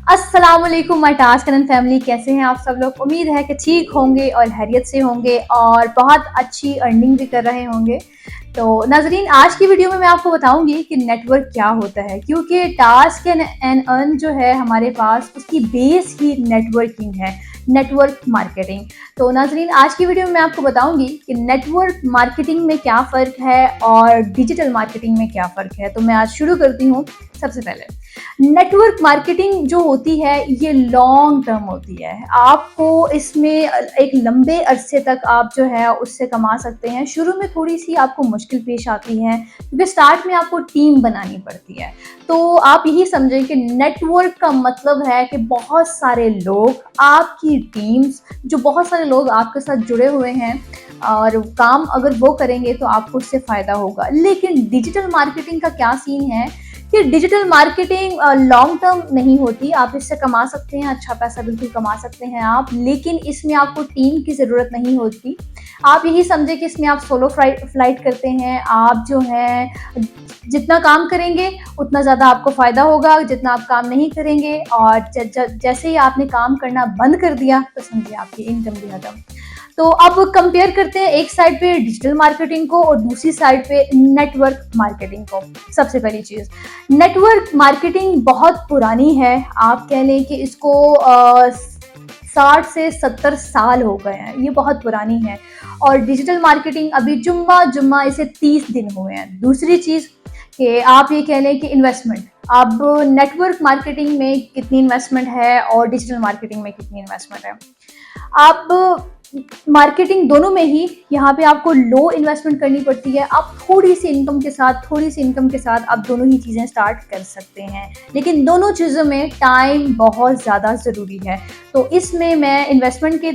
अस्सलाम वालेकुम my task and family, कैसे हैं आप सब लोग। उम्मीद है कि ठीक होंगे और हैरियत से होंगे और बहुत अच्छी अर्निंग भी कर रहे होंगे। तो नाजरीन, आज की वीडियो में मैं आपको बताऊंगी कि नेटवर्क क्या होता है, क्योंकि टास्क एंड अर्न जो है हमारे पास, उसकी बेस ही नेटवर्किंग है, नेटवर्क मार्केटिंग। तो नाजरीन, आज की वीडियो में मैं आपको बताऊंगी कि नेटवर्क मार्केटिंग में क्या फ़र्क है और डिजिटल मार्केटिंग में क्या फ़र्क है। तो मैं आज शुरू करती हूँ। सबसे पहले, नेटवर्क मार्केटिंग जो होती है ये लॉन्ग टर्म होती है। आपको इसमें एक लंबे अरसे तक आप जो है उससे कमा सकते हैं। शुरू में थोड़ी सी आपको मुश्किल पेश आती है, क्योंकि स्टार्ट में आपको टीम बनानी पड़ती है। तो आप यही समझें कि नेटवर्क का मतलब है कि बहुत सारे लोग, आपकी टीम्स, जो बहुत सारे लोग आपके साथ जुड़े हुए हैं और काम अगर वो करेंगे तो आपको उससे फ़ायदा होगा। लेकिन डिजिटल मार्केटिंग का क्या सीन है कि डिजिटल मार्केटिंग लॉन्ग टर्म नहीं होती। आप इससे कमा सकते हैं, अच्छा पैसा बिल्कुल कमा सकते हैं आप, लेकिन इसमें आपको टीम की ज़रूरत नहीं होती। आप यही समझें कि इसमें आप सोलो फ्लाइट करते हैं। आप जो है जितना काम करेंगे उतना ज़्यादा आपको फ़ायदा होगा, जितना आप काम नहीं करेंगे और जैसे ही आपने काम करना बंद कर दिया तो समझिए आपकी इनकम भी खत्म। तो अब कंपेयर करते हैं एक साइड पे डिजिटल मार्केटिंग को और दूसरी साइड पे नेटवर्क मार्केटिंग को। सबसे पहली चीज़, नेटवर्क मार्केटिंग बहुत पुरानी है। आप कह लें कि इसको 60 से 70 साल हो गए हैं, ये बहुत पुरानी है। और डिजिटल मार्केटिंग अभी जुम्मा जुम्मा इसे 30 दिन हुए हैं। दूसरी चीज़ कि आप ये कह लें कि इन्वेस्टमेंट, अब नेटवर्क मार्केटिंग में कितनी इन्वेस्टमेंट है और डिजिटल मार्केटिंग में कितनी इन्वेस्टमेंट है। आप मार्केटिंग दोनों में ही यहाँ पे आपको लो इन्वेस्टमेंट करनी पड़ती है। आप थोड़ी सी इनकम के साथ आप दोनों ही चीज़ें स्टार्ट कर सकते हैं, लेकिन दोनों चीज़ों में टाइम बहुत ज़्यादा ज़रूरी है। तो इसमें मैं इन्वेस्टमेंट के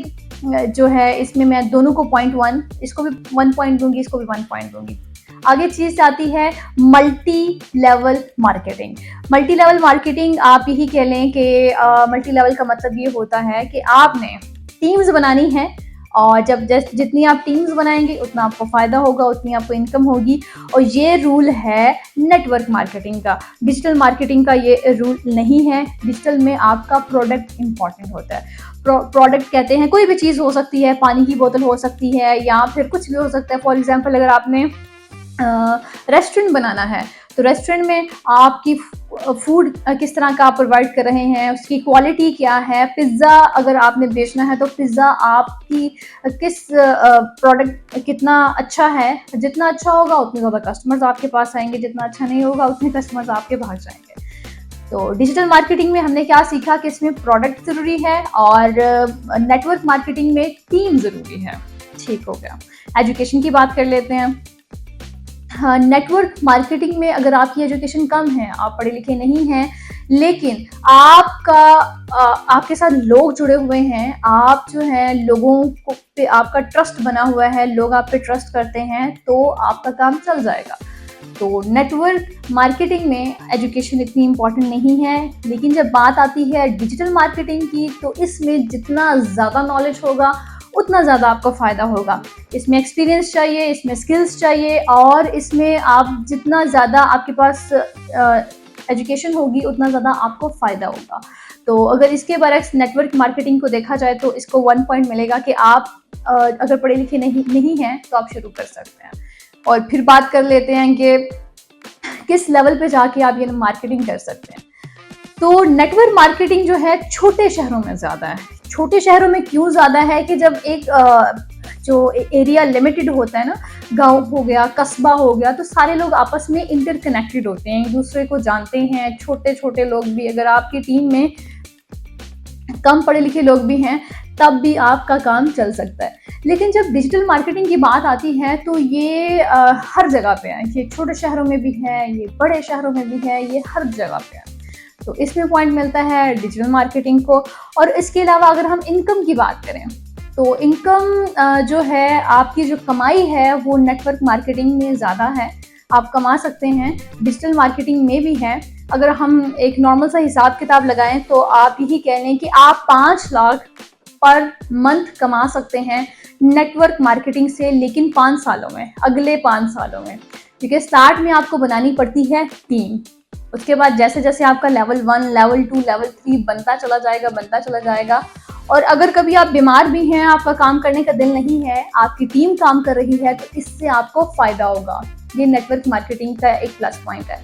जो है, इसमें मैं दोनों को 0.1, इसको भी 1 पॉइंट दूंगी, इसको भी 1 पॉइंट दूंगी। आगे चीज़ आती है multi level marketing. Multi level marketing आप यही कह लें कि मल्टी लेवल का मतलब ये होता है कि आपने टीम्स बनानी है, और जब जितनी आप टीम्स बनाएंगे उतना आपको फ़ायदा होगा, उतनी आपको इनकम होगी। और ये रूल है नेटवर्क मार्केटिंग का। डिजिटल मार्केटिंग का ये रूल नहीं है। डिजिटल में आपका प्रोडक्ट इंपॉर्टेंट होता है। प्रोडक्ट कहते हैं कोई भी चीज़ हो सकती है, पानी की बोतल हो सकती है या फिर कुछ भी हो सकता है। फॉर एग्जाम्पल, अगर आपने रेस्टोरेंट बनाना है तो रेस्टोरेंट में आपकी फूड किस तरह का आप प्रोवाइड कर रहे हैं, उसकी क्वालिटी क्या है। पिज़्ज़ा अगर आपने बेचना है तो पिज़्ज़ा आपकी किस प्रोडक्ट कितना अच्छा है। जितना अच्छा होगा उतने ज़्यादा कस्टमर्स आपके पास आएंगे, जितना अच्छा नहीं होगा उतने कस्टमर्स आपके भाग जाएंगे। तो डिजिटल मार्केटिंग में हमने क्या सीखा कि इसमें प्रोडक्ट ज़रूरी है और नेटवर्क मार्केटिंग में टीम ज़रूरी है। ठीक हो गया। एजुकेशन की बात कर लेते हैं। हाँ, नेटवर्क मार्केटिंग में अगर आपकी एजुकेशन कम है, आप पढ़े लिखे नहीं हैं, लेकिन आपके साथ लोग जुड़े हुए हैं, आप जो है लोगों को पे आपका ट्रस्ट बना हुआ है, लोग आप पे ट्रस्ट करते हैं, तो आपका काम चल जाएगा। तो नेटवर्क मार्केटिंग में एजुकेशन इतनी इम्पोर्टेंट नहीं है। लेकिन जब बात आती है डिजिटल मार्केटिंग की, तो इसमें जितना ज़्यादा नॉलेज होगा उतना ज़्यादा आपको फ़ायदा होगा। इसमें एक्सपीरियंस चाहिए, इसमें स्किल्स चाहिए, और इसमें आप जितना ज़्यादा आपके पास एजुकेशन होगी उतना ज़्यादा आपको फ़ायदा होगा। तो अगर इसके बरक्स नेटवर्क मार्केटिंग को देखा जाए तो इसको 1 पॉइंट मिलेगा कि आप अगर पढ़े लिखे नहीं हैं तो आप शुरू कर सकते हैं। और फिर बात कर लेते हैं कि किस लेवल पे जाके आप ये मार्केटिंग कर सकते हैं। तो नेटवर्क मार्केटिंग जो है छोटे शहरों में ज़्यादा है। छोटे शहरों में क्यों ज़्यादा है कि जब एक जो एरिया लिमिटेड होता है ना, गांव हो गया, कस्बा हो गया, तो सारे लोग आपस में इंटरकनेक्टेड होते हैं, एक दूसरे को जानते हैं। छोटे छोटे लोग भी, अगर आपकी टीम में कम पढ़े लिखे लोग भी हैं, तब भी आपका काम चल सकता है। लेकिन जब डिजिटल मार्केटिंग की बात आती है तो ये हर जगह पे है। ये छोटे शहरों में भी है, ये बड़े शहरों में भी है, ये हर जगह पे है। तो इसमें पॉइंट मिलता है डिजिटल मार्केटिंग को। और इसके अलावा अगर हम इनकम की बात करें तो इनकम जो है, आपकी जो कमाई है वो नेटवर्क मार्केटिंग में ज़्यादा है। आप कमा सकते हैं, डिजिटल मार्केटिंग में भी है। अगर हम एक नॉर्मल सा हिसाब किताब लगाएं तो आप यही कह लें कि आप 5 लाख पर मंथ कमा सकते हैं नेटवर्क मार्केटिंग से, लेकिन 5 सालों में, अगले 5 सालों में। क्योंकि स्टार्ट में आपको बनानी पड़ती है टीम। उसके बाद जैसे जैसे आपका लेवल 1, लेवल 2, लेवल 3 बनता चला जाएगा। और अगर कभी आप बीमार भी हैं, आपका काम करने का दिल नहीं है, आपकी टीम काम कर रही है, तो इससे आपको फ़ायदा होगा। ये नेटवर्क मार्केटिंग का एक प्लस पॉइंट है।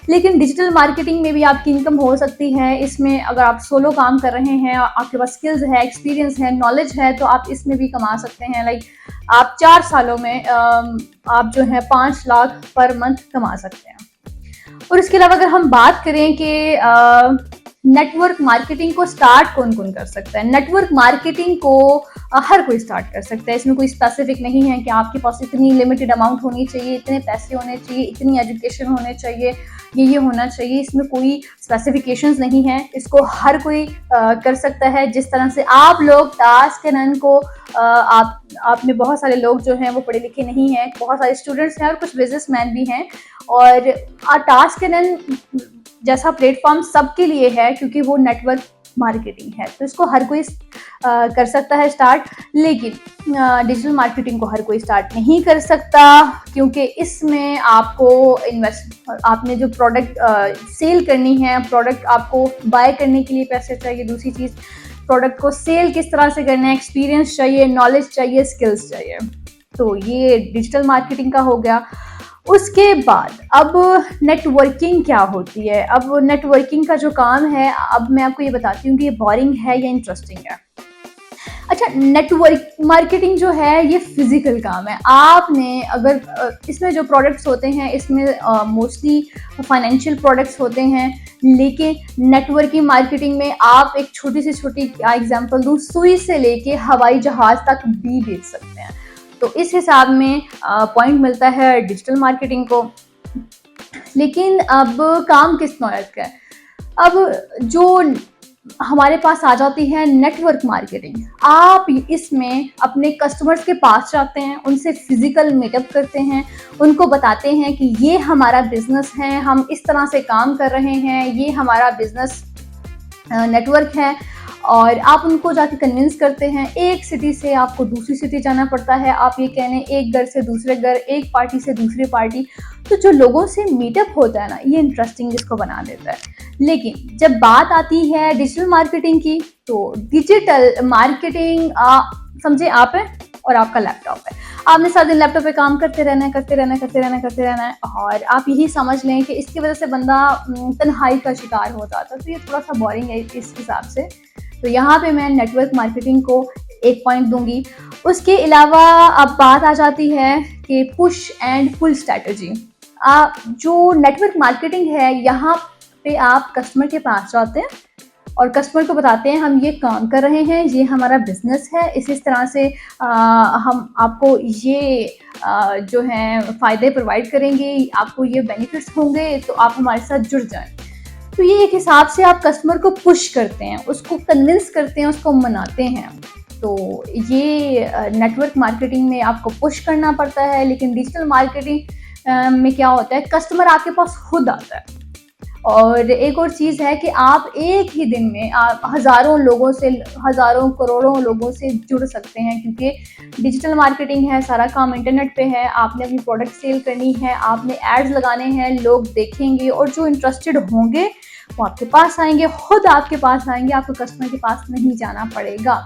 लेकिन डिजिटल मार्केटिंग में भी आपकी इनकम हो सकती है। इसमें अगर आप सोलो काम कर रहे हैं, आपके पास स्किल्स है, एक्सपीरियंस है, नॉलेज है, तो आप इसमें भी कमा सकते हैं। लाइक आप 4 सालों में आप जो है 5 लाख पर मंथ कमा सकते हैं। और इसके अलावा अगर हम बात करें कि नेटवर्क मार्केटिंग को स्टार्ट कौन कौन कर सकता है, नेटवर्क मार्केटिंग को हर कोई स्टार्ट कर सकता है। इसमें कोई स्पेसिफिक नहीं है कि आपके पास इतनी लिमिटेड अमाउंट होनी चाहिए, इतने पैसे होने चाहिए, इतनी एजुकेशन होने चाहिए, ये होना चाहिए। इसमें कोई स्पेसिफिकेशंस नहीं है, इसको हर कोई कर सकता है। जिस तरह से आप लोग टास्क एंड अर्न को आप में बहुत सारे लोग जो हैं वो पढ़े लिखे नहीं हैं, बहुत सारे स्टूडेंट्स हैं और कुछ बिजनेसमैन भी हैं। और टास्क एंड अर्न जैसा प्लेटफॉर्म सबके लिए है, क्योंकि वो नेटवर्क मार्केटिंग है, तो इसको हर कोई कर सकता है स्टार्ट। लेकिन डिजिटल मार्केटिंग को हर कोई स्टार्ट नहीं कर सकता, क्योंकि इसमें आपको आपने जो प्रोडक्ट सेल करनी है, प्रोडक्ट आपको बाय करने के लिए पैसे चाहिए। दूसरी चीज़, प्रोडक्ट को सेल किस तरह से करना है, एक्सपीरियंस चाहिए, नॉलेज चाहिए, स्किल्स चाहिए। तो ये डिजिटल मार्केटिंग का हो गया। उसके बाद अब नेटवर्किंग क्या होती है। अब नेटवर्किंग का जो काम है, अब मैं आपको ये बताती हूँ कि ये बोरिंग है या इंटरेस्टिंग है। अच्छा, नेटवर्क मार्केटिंग जो है ये फिजिकल काम है। आपने अगर इसमें जो प्रोडक्ट्स होते हैं, इसमें मोस्टली फाइनेंशियल प्रोडक्ट्स होते हैं, लेकिन नेटवर्किंग मार्केटिंग में आप एक छोटी से छोटी एग्जांपल दूँ, सुई से लेके हवाई जहाज़ तक भी बेच सकते हैं। तो इस हिसाब में पॉइंट मिलता है डिजिटल मार्केटिंग को। लेकिन अब काम किस नौयत का है। अब जो हमारे पास आ जाती है नेटवर्क मार्केटिंग, आप इसमें अपने कस्टमर्स के पास जाते हैं, उनसे फिजिकल मीटअप करते हैं, उनको बताते हैं कि ये हमारा बिजनेस है, हम इस तरह से काम कर रहे हैं, ये हमारा बिजनेस नेटवर्क है। और आप उनको जाके कन्विंस करते हैं। एक सिटी से आपको दूसरी सिटी जाना पड़ता है, आप ये कह लें एक घर से दूसरे घर, एक पार्टी से दूसरी पार्टी। तो जो लोगों से मीटअप होता है ना, ये इंटरेस्टिंग इसको बना देता है। लेकिन जब बात आती है डिजिटल मार्केटिंग की, तो डिजिटल मार्केटिंग समझे आप हैं और आपका लैपटॉप है। आपने सारा दिन लैपटॉप पे काम करते रहना है और आप यही समझ लें कि इसकी वजह से बंदा तन्हाई का शिकार हो जाता है। तो ये थोड़ा सा बोरिंग है इस हिसाब से। तो यहाँ पे मैं नेटवर्क मार्केटिंग को एक पॉइंट दूंगी। उसके अलावा अब बात आ जाती है कि पुश एंड पुल स्ट्रैटेजी। जो नेटवर्क मार्केटिंग है, यहाँ पे आप कस्टमर के पास जाते हैं और कस्टमर को बताते हैं हम ये काम कर रहे हैं, ये हमारा बिजनेस है, इस तरह से हम आपको ये जो है फ़ायदे प्रोवाइड करेंगे, आपको ये बेनिफिट्स होंगे, तो आप हमारे साथ जुड़ जाएं। तो ये एक हिसाब से आप कस्टमर को पुश करते हैं, उसको कन्विंस करते हैं, उसको मनाते हैं। तो ये नेटवर्क मार्केटिंग में आपको पुश करना पड़ता है। लेकिन डिजिटल मार्केटिंग में क्या होता है, कस्टमर आपके पास खुद आता है। और एक और चीज़ है कि आप एक ही दिन में आप हज़ारों लोगों से, हज़ारों करोड़ों लोगों से जुड़ सकते हैं, क्योंकि डिजिटल मार्केटिंग है, सारा काम इंटरनेट पे है। आपने अपनी प्रोडक्ट सेल करनी है, आपने एड्स लगाने हैं, लोग देखेंगे और जो इंटरेस्टेड होंगे वो आपके पास आएंगे, खुद आपके पास आएंगे, आपको कस्टमर के पास नहीं जाना पड़ेगा।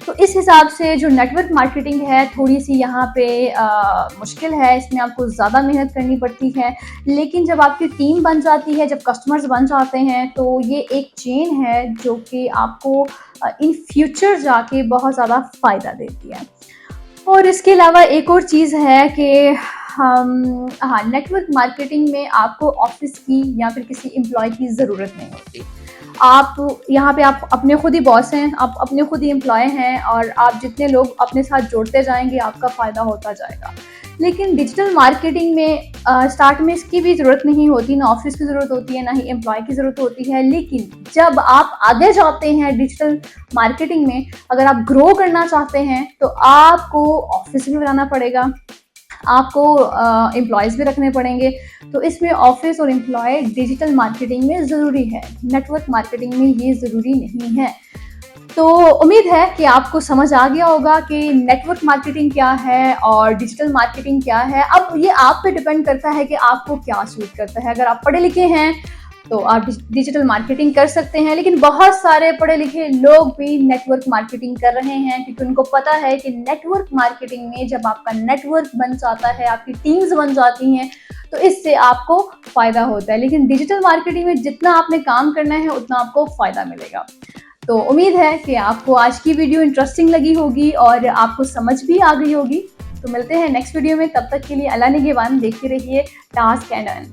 तो इस हिसाब से जो नेटवर्क मार्केटिंग है, थोड़ी सी यहाँ पे मुश्किल है, इसमें आपको ज़्यादा मेहनत करनी पड़ती है। लेकिन जब आपकी टीम बन जाती है, जब कस्टमर्स बन जाते हैं, तो ये एक चेन है जो कि आपको इन फ्यूचर जाके बहुत ज़्यादा फ़ायदा देती है। और इसके अलावा एक और चीज़ है कि हाँ, नेटवर्क मार्केटिंग में आपको ऑफिस की या फिर किसी एम्प्लॉय की ज़रूरत नहीं होती। आप यहाँ पे आप अपने खुद ही बॉस हैं, आप अपने खुद ही एम्प्लॉय हैं, और आप जितने लोग अपने साथ जोड़ते जाएंगे आपका फ़ायदा होता जाएगा। लेकिन डिजिटल मार्केटिंग में स्टार्ट में इसकी भी ज़रूरत नहीं होती, ना ऑफिस की ज़रूरत होती है, ना ही एम्प्लॉय की ज़रूरत होती है। लेकिन जब आप आगे जाते हैं डिजिटल मार्केटिंग में, अगर आप ग्रो करना चाहते हैं, तो आपको ऑफिस भी बनाना पड़ेगा, आपको एम्प्लॉयज़ भी रखने पड़ेंगे। तो इसमें ऑफिस और एम्प्लॉय डिजिटल मार्केटिंग में ज़रूरी है, नेटवर्क मार्केटिंग में ये ज़रूरी नहीं है। तो उम्मीद है कि आपको समझ आ गया होगा कि नेटवर्क मार्केटिंग क्या है और डिजिटल मार्केटिंग क्या है। अब ये आप पे डिपेंड करता है कि आपको क्या सूट करता है। अगर आप पढ़े लिखे हैं, तो आप डिजिटल मार्केटिंग कर सकते हैं। लेकिन बहुत सारे पढ़े लिखे लोग भी नेटवर्क मार्केटिंग कर रहे हैं, क्योंकि उनको पता है कि नेटवर्क मार्केटिंग में जब आपका नेटवर्क बन जाता है, आपकी टीम्स बन जाती हैं, तो इससे आपको फ़ायदा होता है। लेकिन डिजिटल मार्केटिंग में जितना आपने काम करना है उतना आपको फ़ायदा मिलेगा। तो उम्मीद है कि आपको आज की वीडियो इंटरेस्टिंग लगी होगी और आपको समझ भी आ गई होगी। तो मिलते हैं नेक्स्ट वीडियो में, तब तक के लिए अल्लाह निगहबान। देखते रहिए टास्क एंड अर्न।